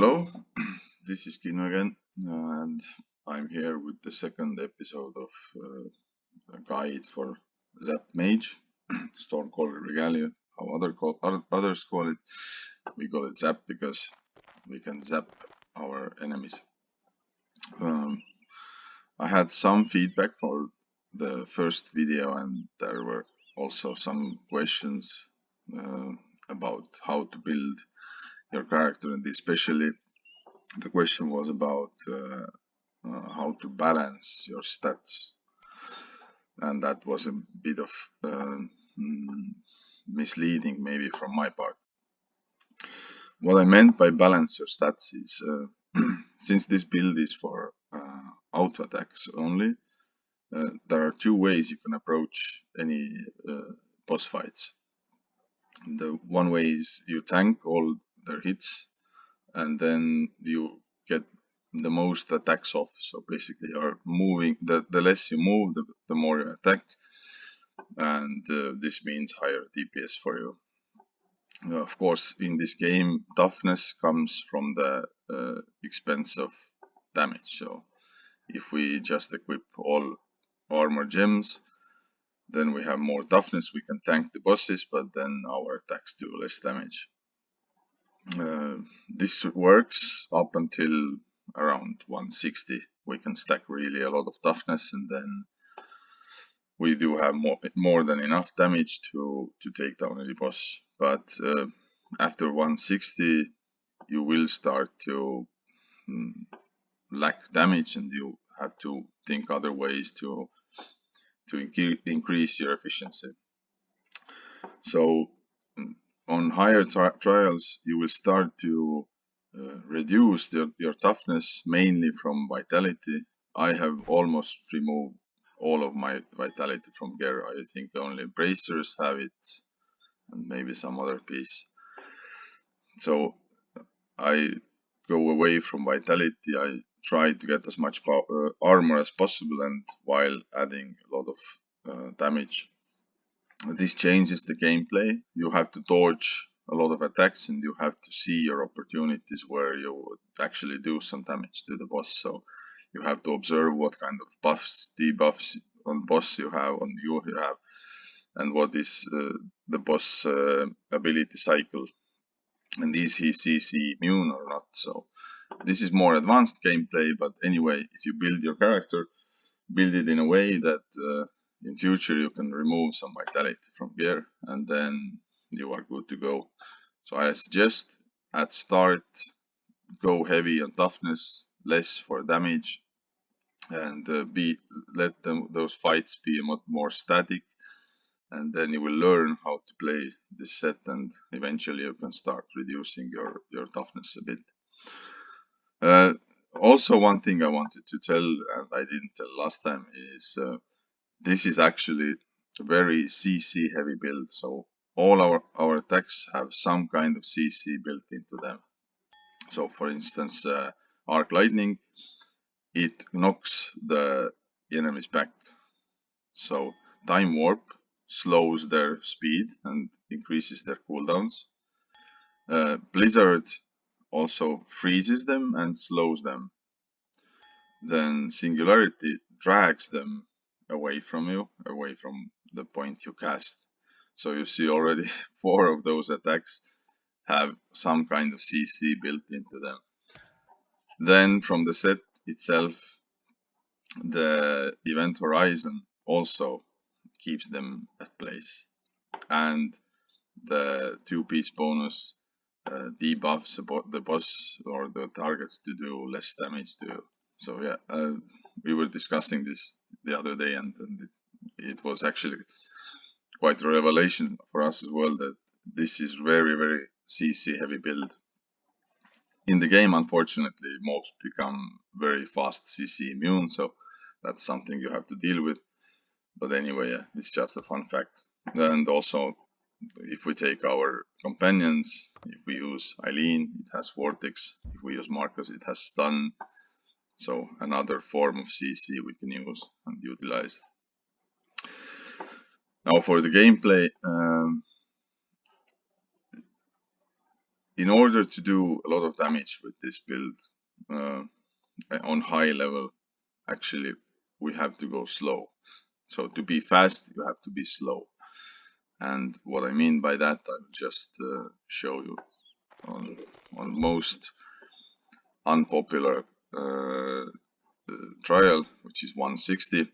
Hello, this is Kino again, and I'm here with the second episode of a guide for Zap Mage, Stormcaller Regalia, how others call it. We call it Zap because we can zap our enemies. I had some feedback for the first video, and there were also some questions about how to build your character, and especially the question was about how to balance your stats, and that was a bit of misleading maybe from my part. What I meant by balance your stats is since this build is for auto attacks only, there are two ways you can approach any boss fights. The one way is you tank all their hits, and then you get the most attacks off. So basically you're moving, the less you move, the more you attack, and this means higher DPS for you. Of course, in this game, toughness comes from the expense of damage. So if we just equip all armor gems, then we have more toughness, we can tank the bosses, but then our attacks do less damage. This works up until around 160. We can stack really a lot of toughness, and then we do have more than enough damage to take down any boss. But after 160, you will start to lack damage, and you have to think other ways to increase your efficiency. So on higher trials, you will start to reduce your toughness mainly from vitality. I have almost removed all of my vitality from gear. I think only bracers have it, and maybe some other piece. So I go away from vitality. I try to get as much armor as possible, and while adding a lot of damage. This changes the gameplay. You have to dodge a lot of attacks, and you have to see your opportunities where you would actually do some damage to the boss. So you have to observe what kind of buffs, debuffs on boss you have, and what is the boss ability cycle, and is he CC immune or not. So this is more advanced gameplay, but anyway, if you build your character, build it in a way that in future you can remove some vitality from gear, and then you are good to go. So I suggest at start go heavy on toughness, less for damage, and let those fights be a lot more static, and then you will learn how to play this set, and eventually you can start reducing your toughness a bit. Also, one thing I wanted to tell, and I didn't tell last time, is this is actually a very CC heavy build. So all our attacks have some kind of CC built into them. So for instance, Arc Lightning, it knocks the enemies back. So Time Warp slows their speed and increases their cooldowns. Blizzard also freezes them and slows them. Then Singularity drags them away from you, away from the point you cast. So you see already 4 of those attacks have some kind of CC built into them. Then from the set itself, the event horizon also keeps them at place, and the 2-piece bonus debuffs the boss or the targets to do less damage to you. So yeah, we were discussing this the other day, and it was actually quite a revelation for us as well that this is very, very CC heavy build. In the game, unfortunately, mobs become very fast CC immune, so that's something you have to deal with. But anyway, yeah, it's just a fun fact. And also, if we take our companions, if we use Eileen, it has Vortex. If we use Marcus, it has Stun. So another form of CC we can use and utilize. Now for the gameplay, in order to do a lot of damage with this build on high level, actually we have to go slow. So to be fast, you have to be slow. And what I mean by that, I will just show you on most unpopular trial, which is 160.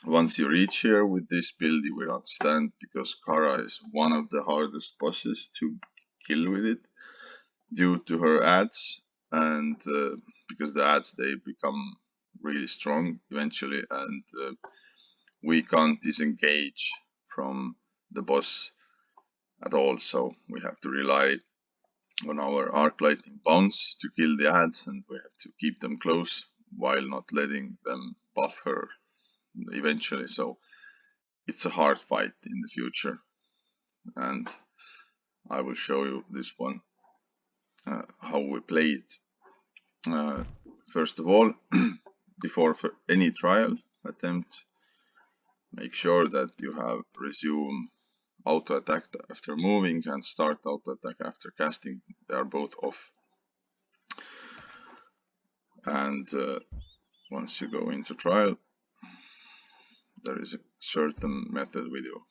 Once you reach here with this build, you will understand, because Kara is one of the hardest bosses to kill with it due to her ads, and because the ads, they become really strong eventually, and we can't disengage from the boss at all, so we have to rely on our arc lighting bounce to kill the ads, and we have to keep them close while not letting them buff her eventually. So it's a hard fight in the future, and I will show you this one, how we play it. First of all, before any trial attempt, make sure that you have resume auto attack after moving and start auto attack after casting. They are both off. And once you go into trial, there is a certain method with you.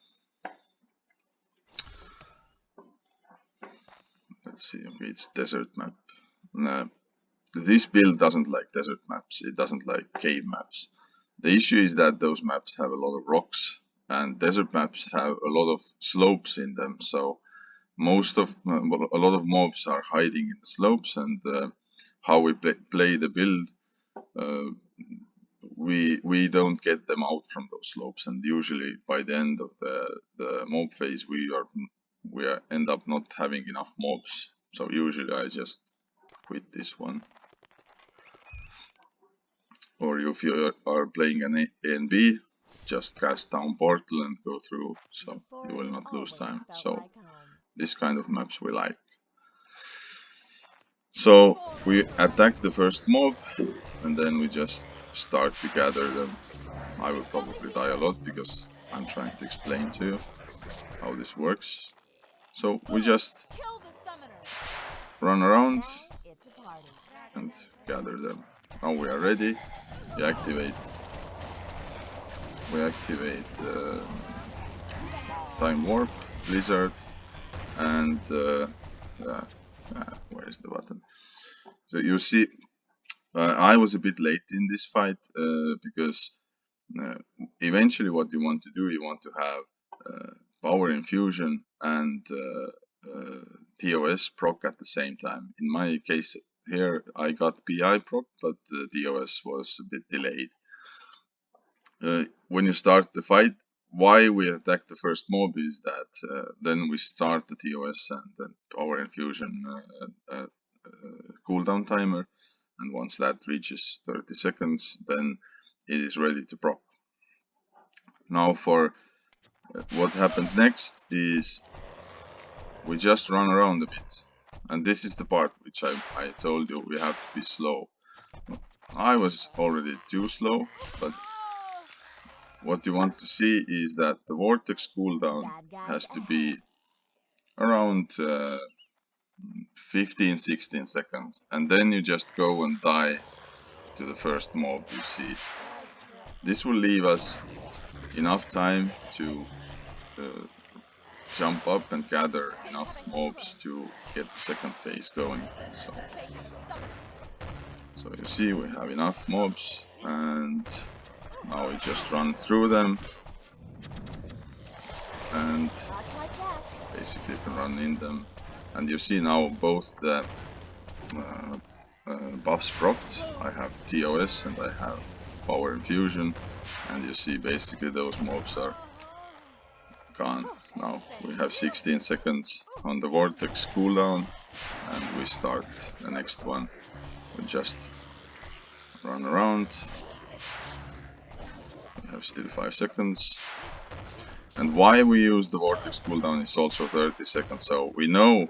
Let's see, okay, it's desert map. This build doesn't like desert maps, it doesn't like cave maps. The issue is that those maps have a lot of rocks, and desert maps have a lot of slopes in them, so a lot of mobs are hiding in the slopes, and how we play the build, we don't get them out from those slopes, and usually by the end of the mob phase we end up not having enough mobs. So usually I just quit this one. Or if you are playing an A and B, just cast down portal and go through, so you will not lose time. So this kind of maps we like. So we attack the first mob, and then we just start to gather them. I will probably die a lot because I'm trying to explain to you how this works. So we just run around and gather them. Now we are ready. We activate Time Warp, Blizzard, and where is the button? So you see, I was a bit late in this fight because eventually what you want to do, you want to have Power Infusion and TOS proc at the same time. In my case here I got PI proc, but the TOS was a bit delayed. When you start the fight, why we attack the first mob is that then we start the TOS and then Power Infusion cooldown timer, and once that reaches 30 seconds, then it is ready to proc. Now for what happens next is we just run around a bit, and this is the part which I told you we have to be slow. I was already too slow, but what you want to see is that the vortex cooldown has to be around 15-16 seconds, and then you just go and die to the first mob you see. This will leave us enough time to jump up and gather enough mobs to get the second phase going. So you see we have enough mobs, and now we just run through them, and basically you can run in them. And you see now both the buffs procced. I have TOS and I have Power Infusion, and you see basically those mobs are gone. Now we have 16 seconds on the vortex cooldown, and we start the next one. We just run around. We have still 5 seconds. And why we use the vortex cooldown is also 30 seconds. So we know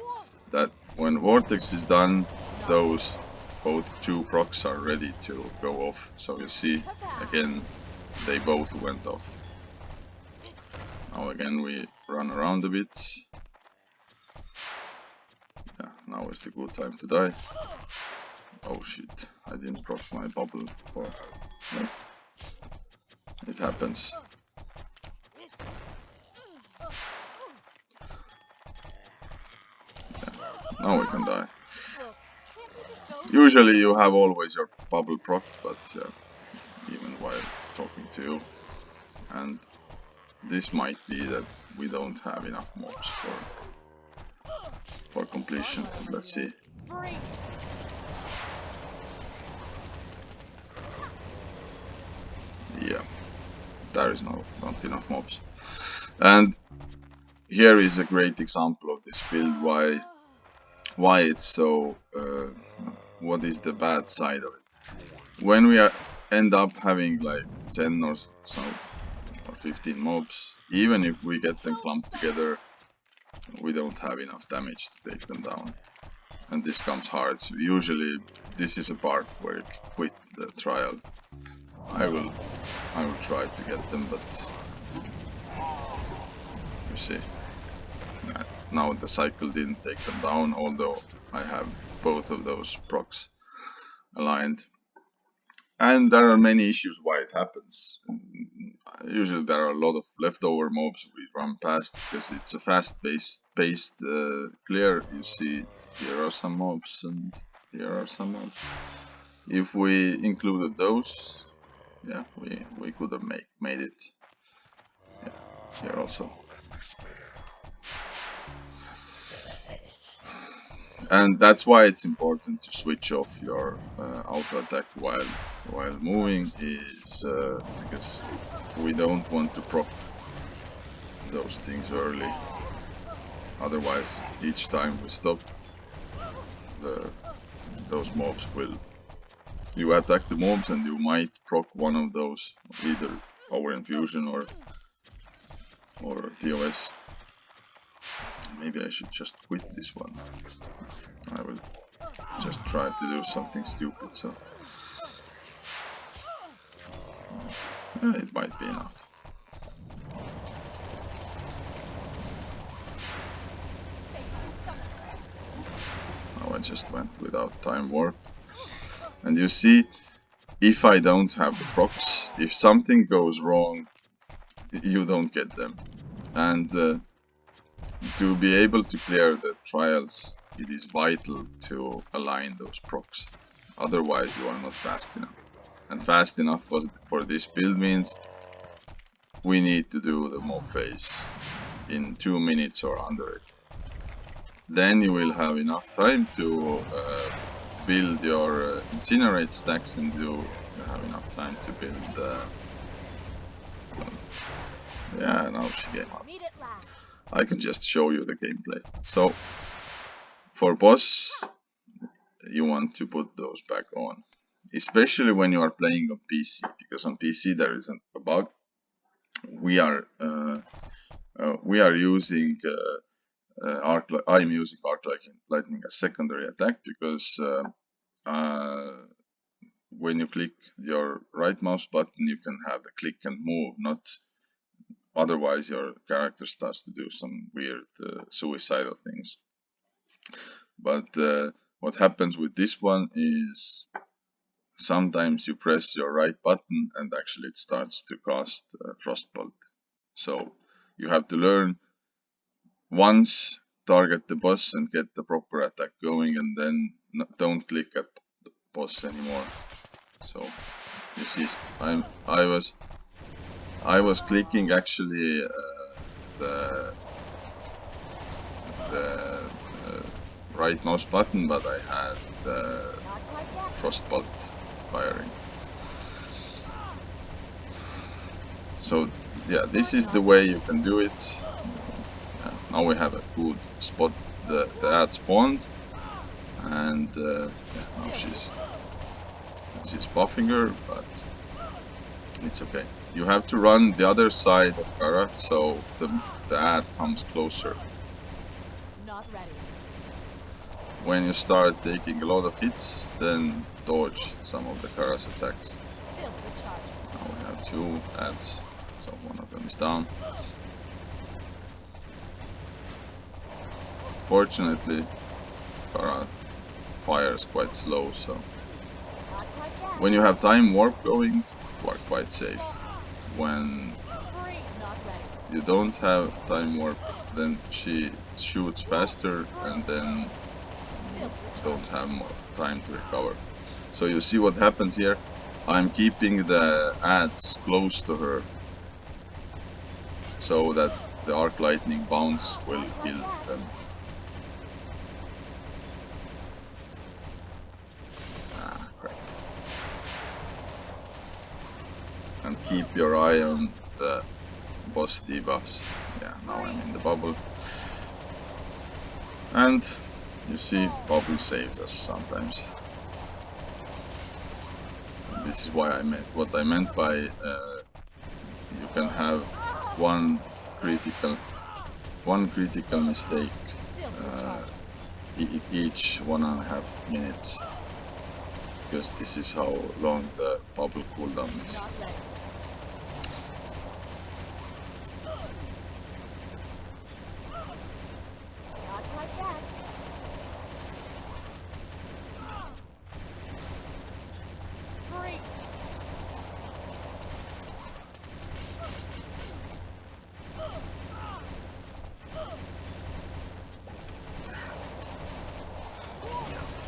that when vortex is done, those both two procs are ready to go off. So you see, again, they both went off. Now again we run around a bit. Yeah, now is the good time to die. Oh shit, I didn't proc my bubble before. No. It happens. Yeah. Now we can die. Usually you have always your bubble procced, but yeah, even while talking to you. And this might be that we don't have enough mobs for completion. Let's see. Yeah, there is not enough mobs. And here is a great example of this build, why it's so what is the bad side of it. When we end up having like 10 or so or 15 mobs, even if we get them clumped together, we don't have enough damage to take them down, and this comes hard. So usually this is a part where you quit the trial. I will try to get them, but you see, now the cycle didn't take them down, although I have both of those procs aligned. And there are many issues why it happens. Usually there are a lot of leftover mobs we run past because it's a fast-paced clear. You see, here are some mobs and here are some mobs. If we included those, yeah, we could have made it. Yeah, here also. And that's why it's important to switch off your auto attack while moving, is because we don't want to proc those things early. Otherwise, each time we stop, those mobs will. You attack the mobs and you might proc one of those, either Power Infusion or TOS. Maybe I should just quit this one. I will just try to do something stupid, so it might be enough. Now I just went without time warp. And you see, if I don't have the procs, if something goes wrong, you don't get them. And to be able to clear the trials, it is vital to align those procs. Otherwise you are not fast enough. And fast enough for this build means we need to do the mob phase in 2 minutes or under it. Then you will have enough time to build your incinerate stacks, and you have enough time to build yeah, now she came out. I can just show you the gameplay. So for boss, you want to put those back on, especially when you are playing on PC, because on PC there isn't a bug. We are using I'm using Arc Lightning as secondary attack, because when you click your right mouse button, you can have the click and move, not otherwise your character starts to do some weird suicidal things. But what happens with this one is sometimes you press your right button and actually it starts to cast Frostbolt. So you have to learn once, target the boss and get the proper attack going, and then don't click at the boss anymore. So you see, I was clicking actually the right mouse button, but I had the Frostbolt firing. So yeah, this is the way you can do it. Now we have a good spot. The ad spawned, and yeah, now she's buffing her, but it's okay. You have to run the other side of Kara, so the ad comes closer. Not ready. When you start taking a lot of hits, then dodge some of the Kara's attacks. Now we have 2 ads, so one of them is down. Fortunately, Kara fires quite slow, so when you have time warp going, you are quite safe. When you don't have time warp, then she shoots faster and then you don't have more time to recover. So you see what happens here. I'm keeping the adds close to her so that the arc lightning bounce will kill them. Ah, crap. And keep your eye on the boss debuffs. Yeah, now I'm in the bubble. And you see, bubble saves us sometimes. And this is why I meant what I meant by you can have one critical mistake each 1.5 minutes, because this is how long the bubble cooldown is.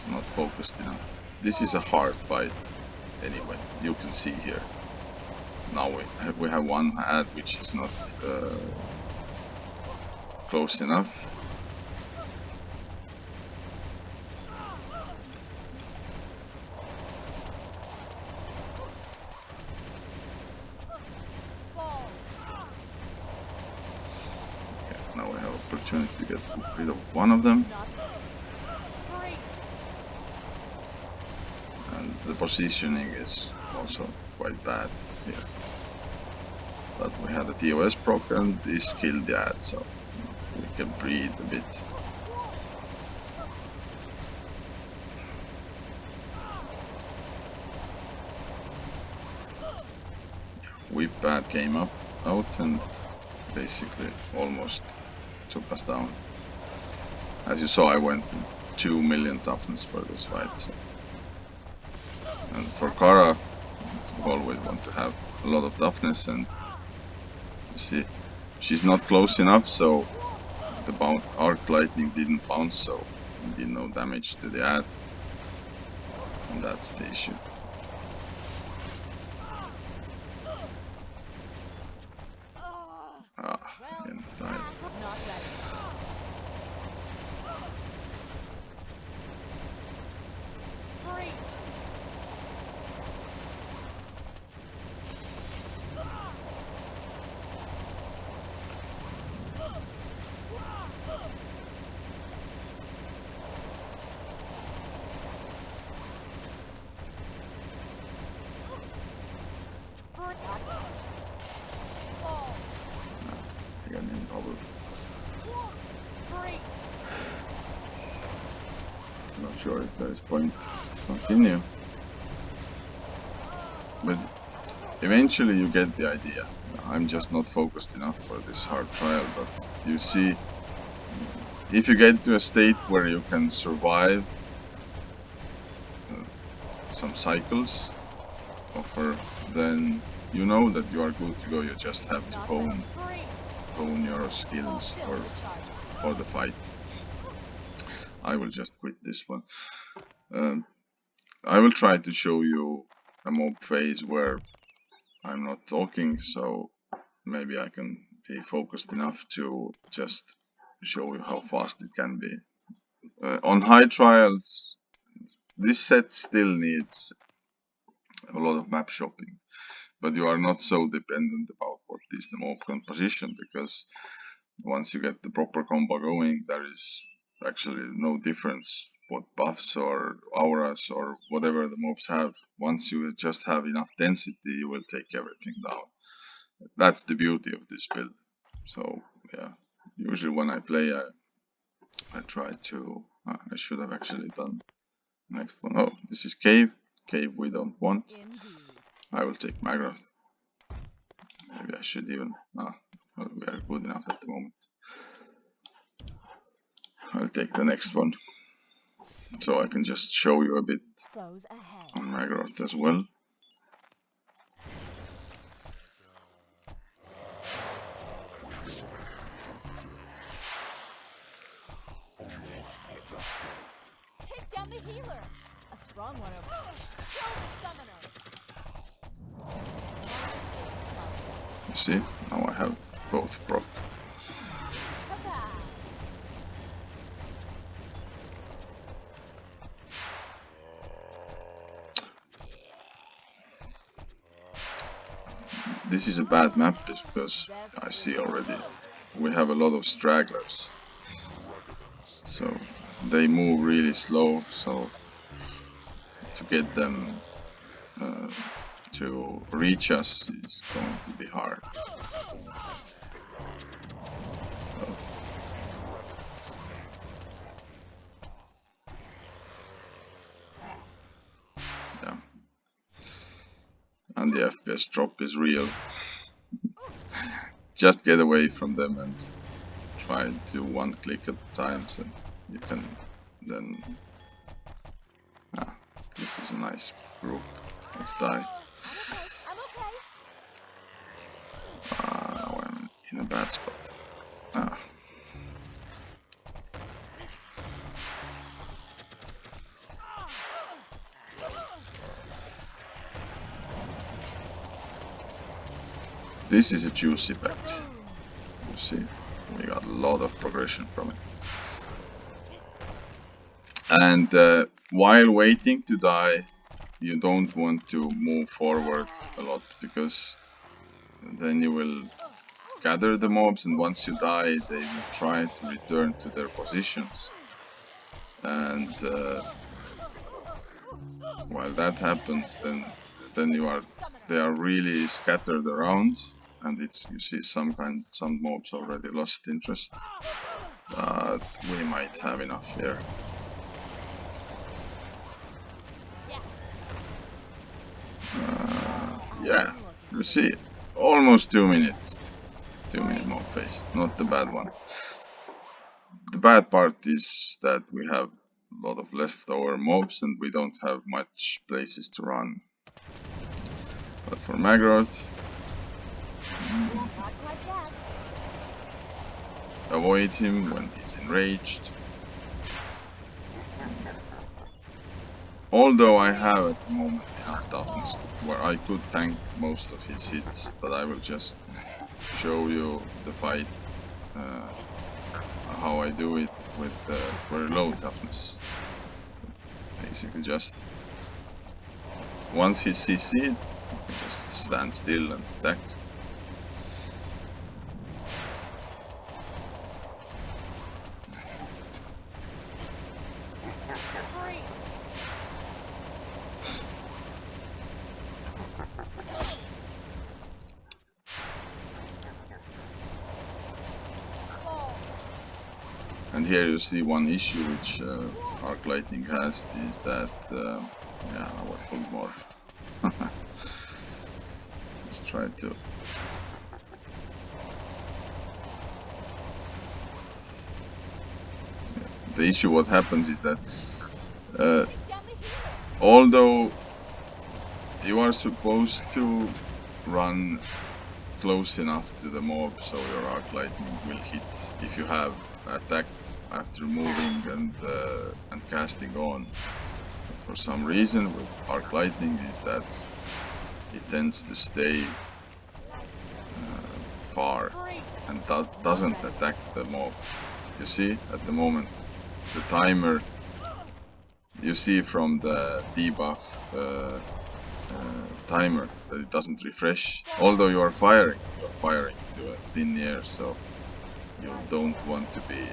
Not focused enough. This is a hard fight anyway, you can see here. Now we have one ad which is not close enough. Okay, now we have opportunity to get rid of one of them. And the positioning is also quite bad here. But we had a TOS proc and this killed the ad, so we can breathe a bit. Whip ad came out and basically almost took us down. As you saw, I went for 2 million toughness for this fight. So. And for Kara, you always want to have a lot of toughness, and you see, she's not close enough, so the arc lightning didn't bounce, so it did no damage to the ad, and that's the issue. Again, died. Again in bubble. Not sure if there is point to continue, but eventually you get the idea. I'm just not focused enough for this hard trial, but you see, if you get to a state where you can survive some cycles of her, then you know that you are good to go. You just have to hone your skills for the fight. I will just quit this one. I will try to show you a mob phase where I'm not talking, so maybe I can be focused enough to just show you how fast it can be. On high trials, this set still needs a lot of map shopping, but you are not so dependent about what is the mob composition, because once you get the proper combo going, there is actually no difference what buffs or auras or whatever the mobs have. Once you just have enough density, you will take everything down. That's the beauty of this build. So yeah, usually when I play, I try to, I should have actually done next one. Oh, this is cave we don't want. I will take Magroth. Maybe I should even, well, we are good enough at the moment. I'll take the next one. So I can just show you a bit on Magroth as well. Take down the healer. A strong one over. Kill the summoner. You see, now I have both proc. This is a bad map because I see already we have a lot of stragglers. So they move really slow, so to get them to reach us is going to be hard. So, yeah. And the FPS drop is real. Just get away from them and try to one click at a time, so you can then... this is a nice group. Let's die. Now I'm in a bad spot. This is a juicy pack. You see, we got a lot of progression from it. And while waiting to die, you don't want to move forward a lot, because then you will gather the mobs, and once you die, they will try to return to their positions. And while that happens, then they are really scattered around, and you see some mobs already lost interest. But we might have enough here. Yeah, you see, almost 2 minutes. 2 minute mob phase, not the bad one. The bad part is that we have a lot of leftover mobs and we don't have much places to run. But for Magroth, avoid him when he's enraged. Although I have at the moment enough toughness where I could tank most of his hits, but I will just show you the fight, how I do it with very low toughness. Basically just once he's CC'd, just stand still and attack. And here you see one issue which Arc Lightning has, is that, yeah, I will pull more. Let's try to... The issue what happens is that, although you are supposed to run close enough to the mob so your Arc Lightning will hit if you have attack after moving and casting on. But for some reason with Arc Lightning is that it tends to stay far and doesn't attack the mob. You see at the moment the timer, you see from the debuff timer that it doesn't refresh. Although you are firing to a thin air, so you don't want to be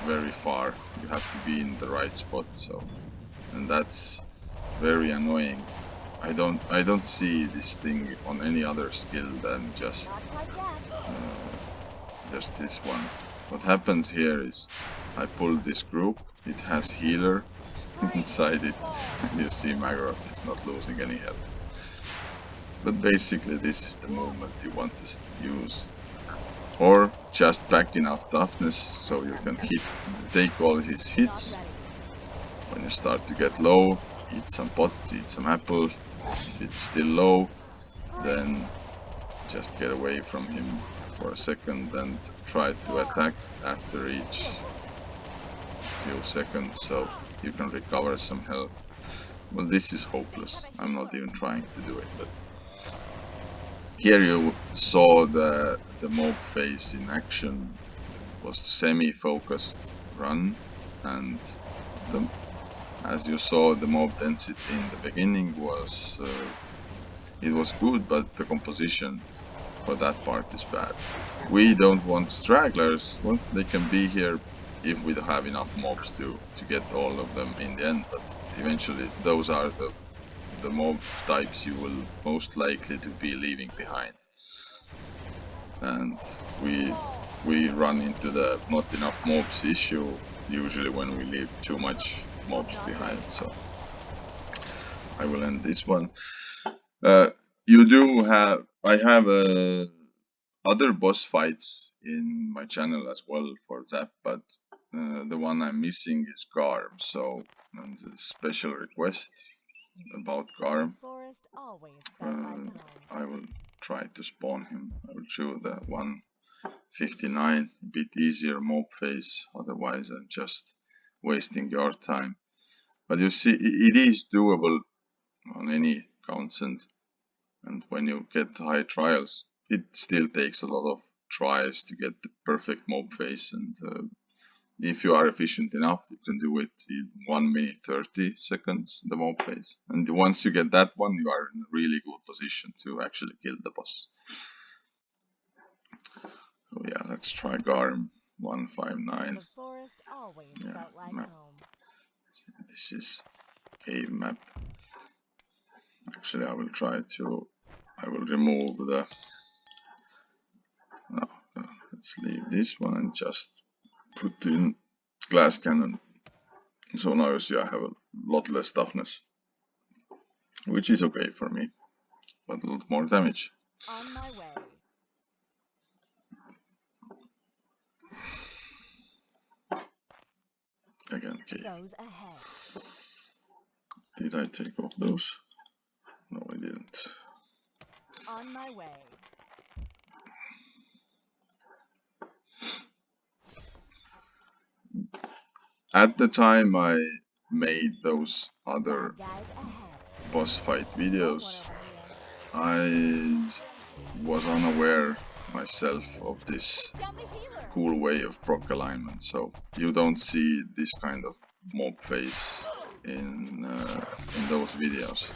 very far, you have to be in the right spot, so, and that's very annoying. I don't see this thing on any other skill than just this one. What happens here is I pull this group, it has healer inside it, and you see Magroth is not losing any health. But basically this is the movement you want to use. Or just back enough toughness so you can take all his hits When you start to get low, eat some pot, eat some apple. If it's still low, then just get away from him for a second and try to attack after each few seconds so you can recover some health. Well, this is hopeless. I'm not even trying to do it, but here you saw the mob phase in action. It was semi-focused run, and as you saw, the mob density in the beginning was it was good, but the composition for that part is bad. We don't want stragglers. Well, they can be here if we have enough mobs to get all of them in the end, but eventually those are the mob types you will most likely to be leaving behind. And we run into the not enough mobs issue usually when we leave too much mobs behind, so I will end this one. You do have, I have other boss fights in my channel as well for Zap, but the one I'm missing is Garm, so a special request about Garm. I will try to spawn him. I will choose the 159, a bit easier mob phase, otherwise I'm just wasting your time. But you see, it is doable on any consent, and when you get high trials, it still takes a lot of tries to get the perfect mob phase, and if you are efficient enough, you can do it in 1 minute 30 seconds, the mob phase. And once you get that one, you are in a really good position to actually kill the boss. So yeah, let's try Garm 159. Yeah, map. This is cave map. Actually, I will remove the, no, let's leave this one and just put in glass cannon. So now you see I have a lot less toughness, which is okay for me, but a lot more damage. On my way. Again, cave. Those ahead. Did I take off those? No, I didn't. On my way. At the time I made those other boss fight videos, I was unaware myself of this cool way of proc alignment, so you don't see this kind of mob phase in those videos.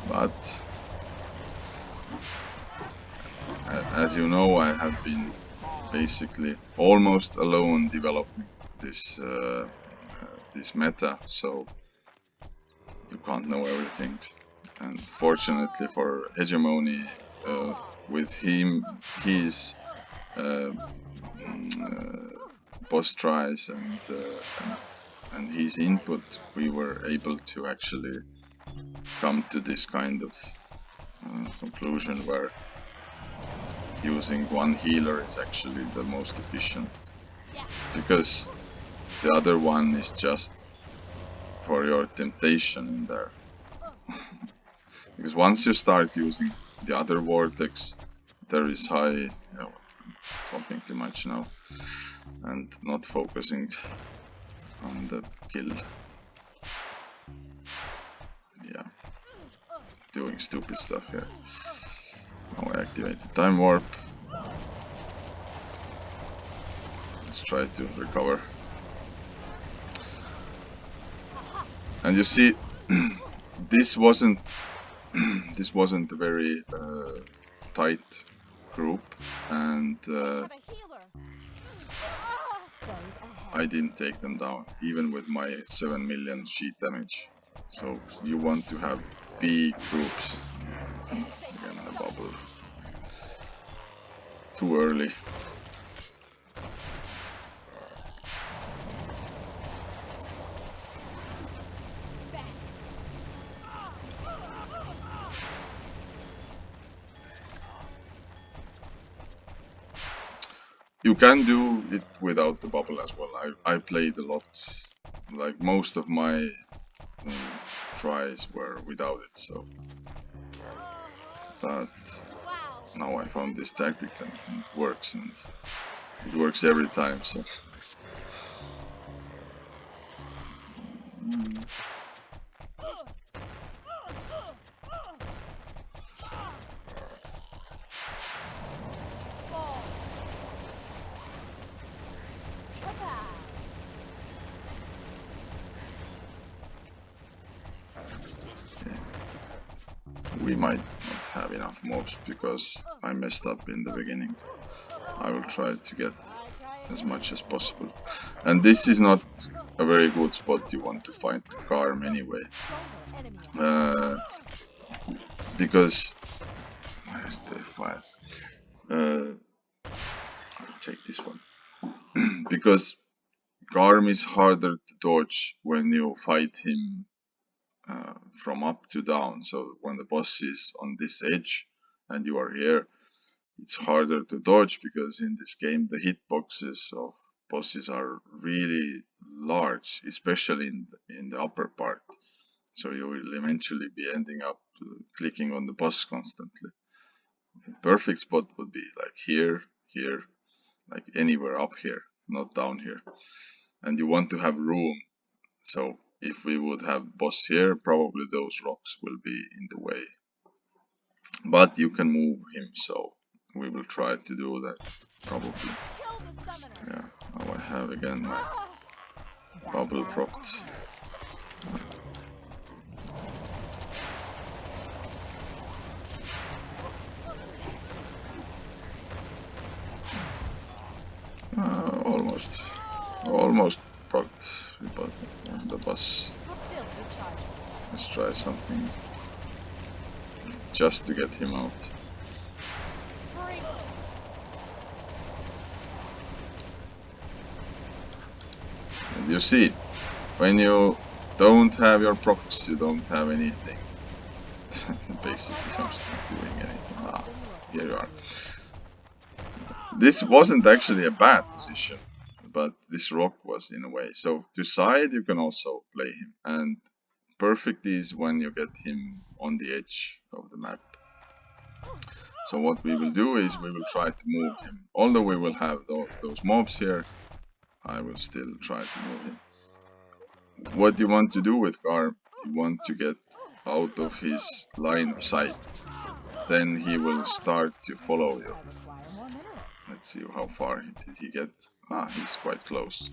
But as you know, I have been basically almost alone developing this this meta, so you can't know everything. And fortunately for Hegemony, with his boss tries and his input, we were able to actually come to this kind of conclusion where using one healer is actually the most efficient, because the other one is just for your temptation in there. Because once you start using the other vortex, there is high, I'm talking too much now and not focusing on the kill. Yeah, doing stupid stuff here. Now I activated time warp. Let's try to recover. And you see, this wasn't a very tight group, and I didn't take them down, even with my 7 million sheet damage. So you want to have big groups. Again, the bubble. Too early. You can do it without the bubble as well. I played a lot like most of my tries were without it, so. But now I found this tactic and it works, and it works every time, so. We might not have enough mobs because I messed up in the beginning. I will try to get as much as possible. And this is not a very good spot you want to fight Garm anyway. Because... where's the file? I'll take this one. Because Garm is harder to dodge when you fight him from up to down. So when the boss is on this edge and you are here, it's harder to dodge because in this game the hitboxes of bosses are really large, especially in the upper part. So you will eventually be ending up clicking on the boss constantly. The perfect spot would be like here, here, like anywhere up here, not down here. And you want to have room. So if we would have boss here, probably those rocks will be in the way. But you can move him, so we will try to do that, probably. Yeah, now I have again my bubble proct. Almost proct, but the boss. Let's try something just to get him out. And you see, when you don't have your procs, you don't have anything. Basically, you're not doing anything. Ah, here you are. This wasn't actually a bad position, but this rock was in a way. So to side, you can also play him. And perfect is when you get him on the edge of the map. So what we will do is we will try to move him. Although we will have those mobs here, I will still try to move him. What you want to do with Garm, you want to get out of his line of sight. Then he will start to follow you. Let's see how far did he get. Ah, he's quite close.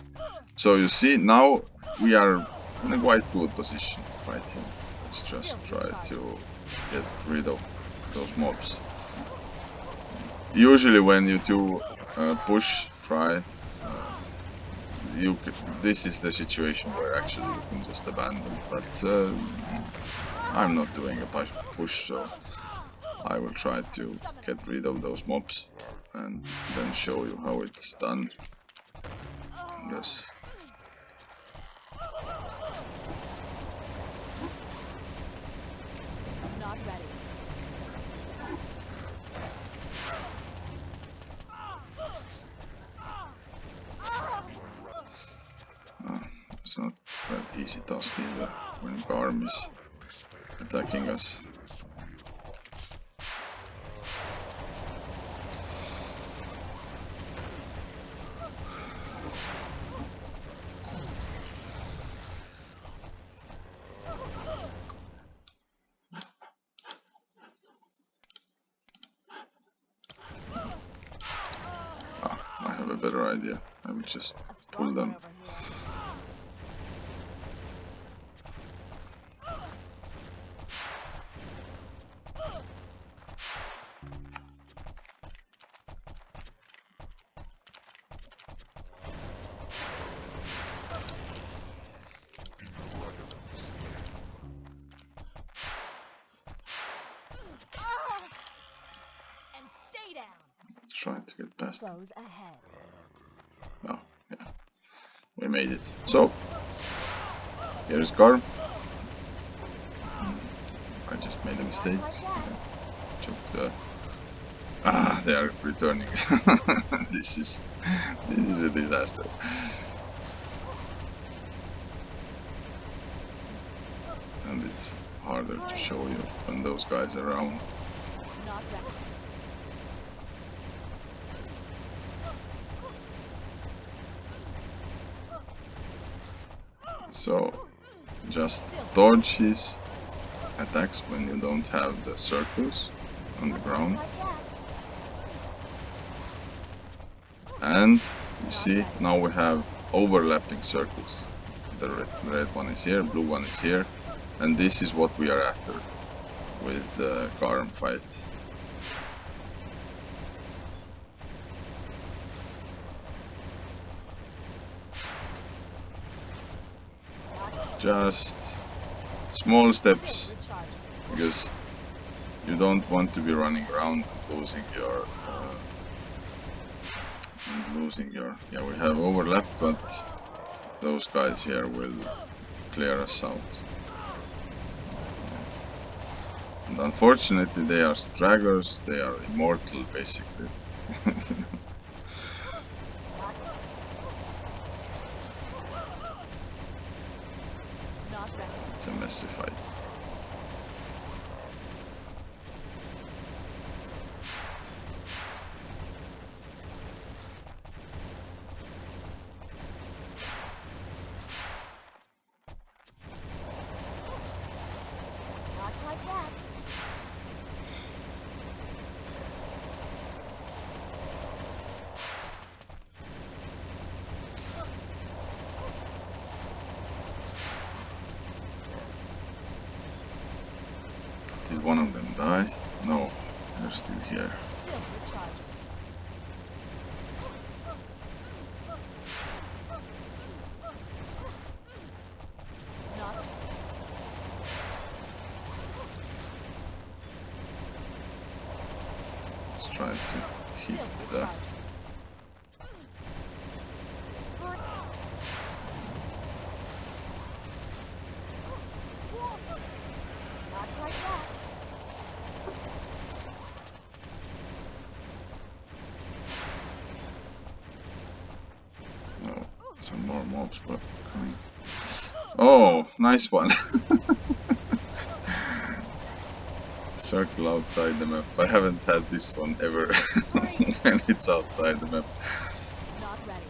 So you see, now we are in a quite good position to fight him. Let's just try to get rid of those mobs. Usually when you do push try, this is the situation where actually you can just abandon, but I'm not doing a push, so I will try to get rid of those mobs and then show you how it's done. Yes. Not ready. It's not that easy task either when Garm is attacking us. I have a better idea. I will just pull them. Trying to get past them. Oh, yeah. We made it. So, here's Garm. I just made a mistake. Took the... Ah, they are returning. This is a disaster. it's harder to show you when those guys are around. Not ready. So just dodge his attacks when you don't have the circles on the ground. And you see, now we have overlapping circles. The red one is here, blue one is here, and this is what we are after with the Karam fight. Just small steps, because you don't want to be running around and losing your yeah, we have overlap, but those guys here will clear us out. And unfortunately they are stragglers, they are immortal basically. It's a messy fight. Did one of them die? No, they're still here. Let's try to hit the... No, some more mobs were coming. Oh, nice one. Circle outside the map. I haven't had this one ever when it's outside the map. Not ready.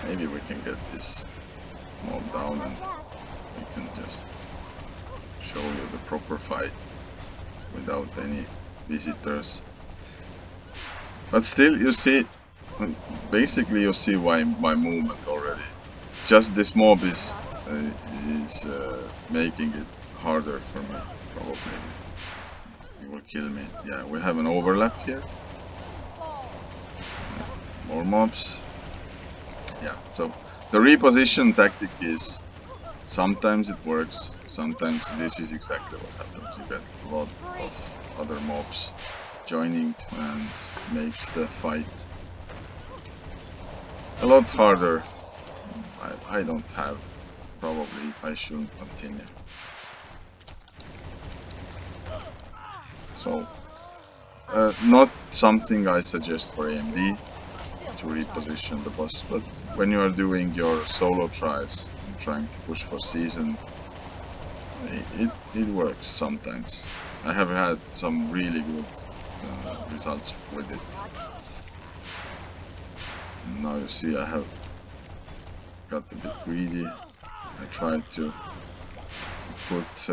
Maybe we can get this mob down and we can just show you the proper fight without any visitors. But still, you see, basically you see why my movement already. Just this mob is making it harder for me, probably. He will kill me. Yeah, we have an overlap here. More mobs. Yeah, so the reposition tactic is sometimes it works, sometimes this is exactly what happens. You get a lot of other mobs joining and makes the fight a lot harder. I don't have, probably I shouldn't continue. So, not something I suggest for AMD to reposition the boss, but when you are doing your solo tries and trying to push for season, it works sometimes. I have had some really good results with it. And now you see I have got a bit greedy. I tried to put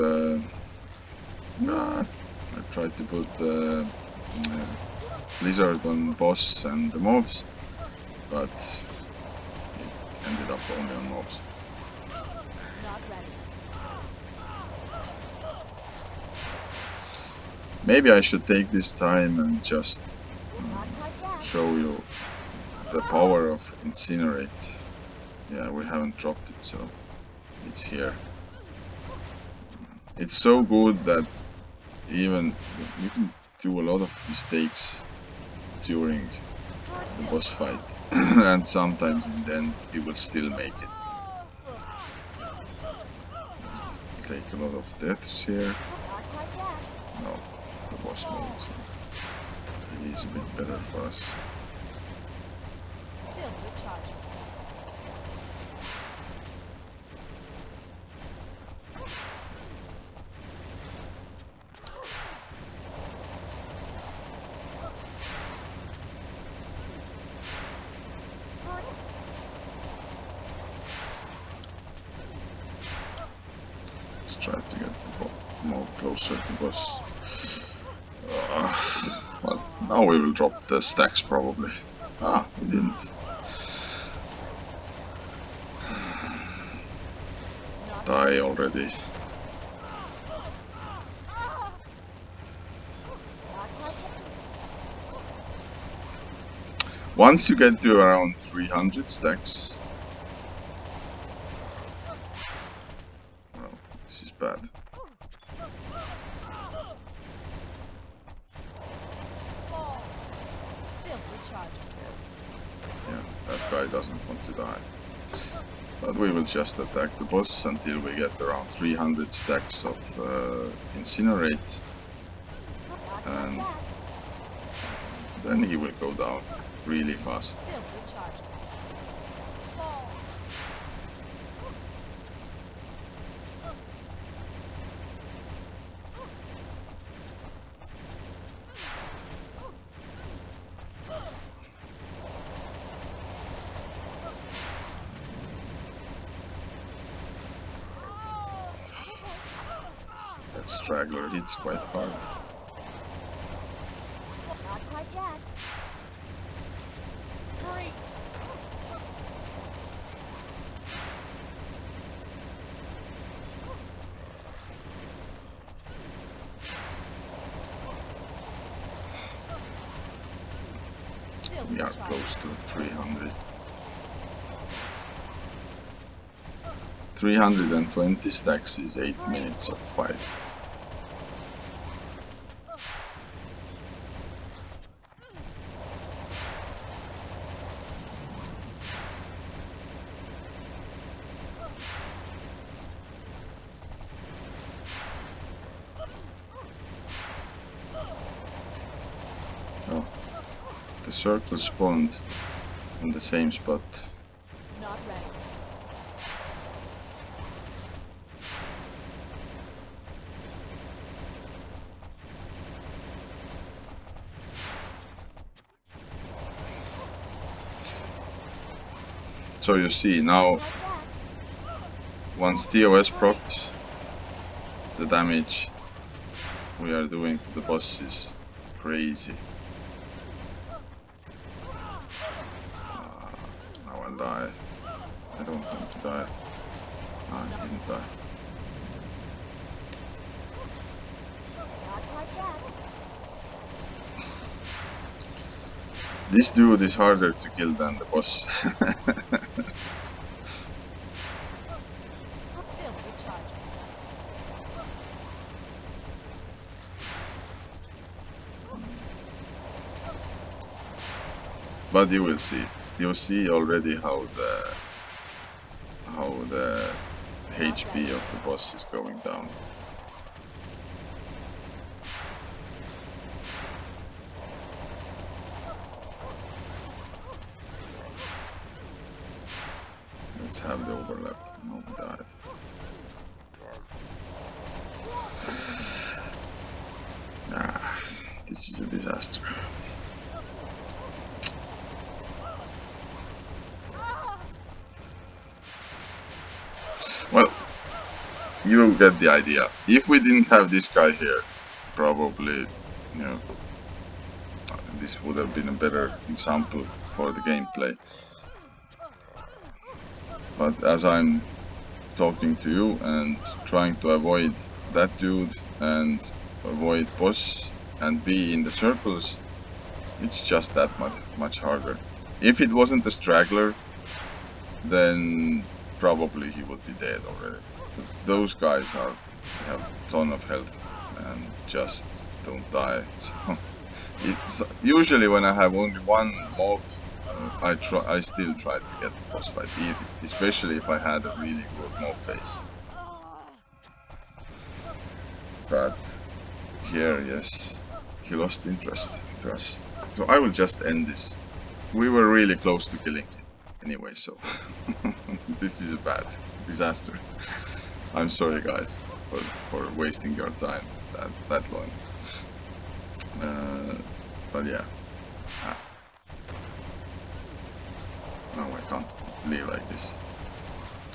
Blizzard on boss and the mobs, but it ended up only on mobs. Maybe I should take this time and just show you the power of Incinerate. Yeah, we haven't dropped it, so it's here. It's so good that even you can do a lot of mistakes during the boss fight, and sometimes in the end you will still make it. Let's take a lot of deaths here. No, the boss mode, so it is a bit better for us. Still recharging. closer to boss. Well, now we will drop the stacks probably. Ah, we didn't. Die already. Once you get to around 300 stacks... Oh, this is bad. Yeah, that guy doesn't want to die. But we will just attack the boss until we get around 300 stacks of Incinerate. And then he will go down really fast. That straggler hits quite hard. Not quite yet. Hurry. We are close to 300. 320 stacks is 8 minutes of fight. Oh, the circle spawned in the same spot. Not ready. So you see now, once TOS procs, the damage we are doing to the boss is crazy. Now I'll die. I don't want to die. Ah, I didn't die. Not quite yet. This dude is harder to kill than the boss. Still recharging. But you will see. You'll see already how the HP of the boss is going down. Let's have the overlap. No, we died. Ah, this is a disaster. Well, you get the idea. If we didn't have this guy here, probably, you know, this would have been a better example for the gameplay. But as I'm talking to you and trying to avoid that dude and avoid boss and be in the circles, it's just that much harder. If it wasn't a straggler, then probably he would be dead already. But those guys have a ton of health and just don't die. So it's usually when I have only one mob, I still try to get the boss fight, especially if I had a really good mob phase. But here, yes, he lost interest to us. So I will just end this. We were really close to killing him anyway, so this is a bad disaster. I'm sorry guys for wasting your time that long. But yeah. No, I can't leave like this.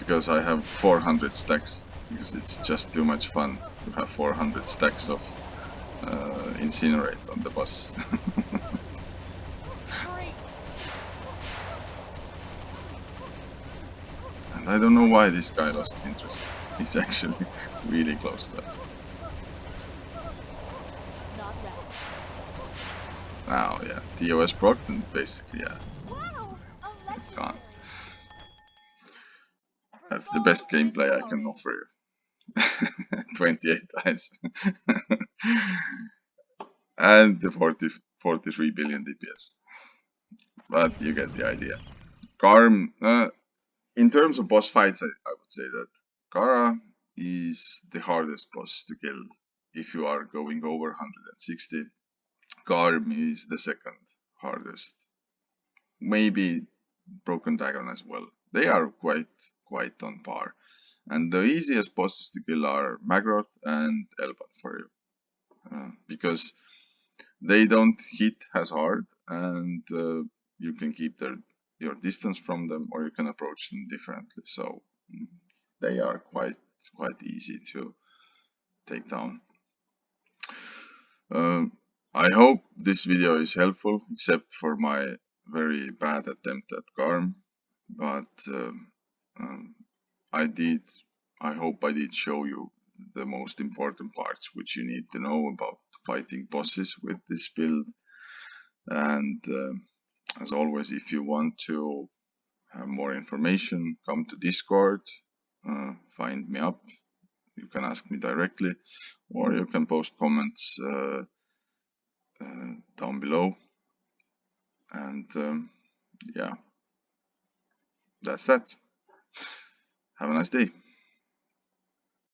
Because I have 400 stacks. Because it's just too much fun to have 400 stacks of incinerate on the boss. Great. And I don't know why this guy lost interest. He's actually really close to us. Not bad. Now, yeah, TOS proc, and basically, yeah, Wow, a it's gone. legendary. That's the best gameplay I can offer you. 28 times. And the 43 billion DPS. But you get the idea. Garm, in terms of boss fights, I would say that Kara is the hardest boss to kill if you are going over 160. Garm is the second hardest. Maybe Broken Dragon as well. They are quite on par. And the easiest bosses to kill are Magroth and Elbat for you. Because they don't hit as hard, and you can keep your distance from them, or you can approach them differently. So they are quite easy to take down. I hope this video is helpful, except for my very bad attempt at Garm, but I hope I did show you the most important parts which you need to know about fighting bosses with this build. And as always, if you want to have more information, come to Discord, find me up. You can ask me directly, or you can post comments down below. And yeah, that's that. Have a nice day.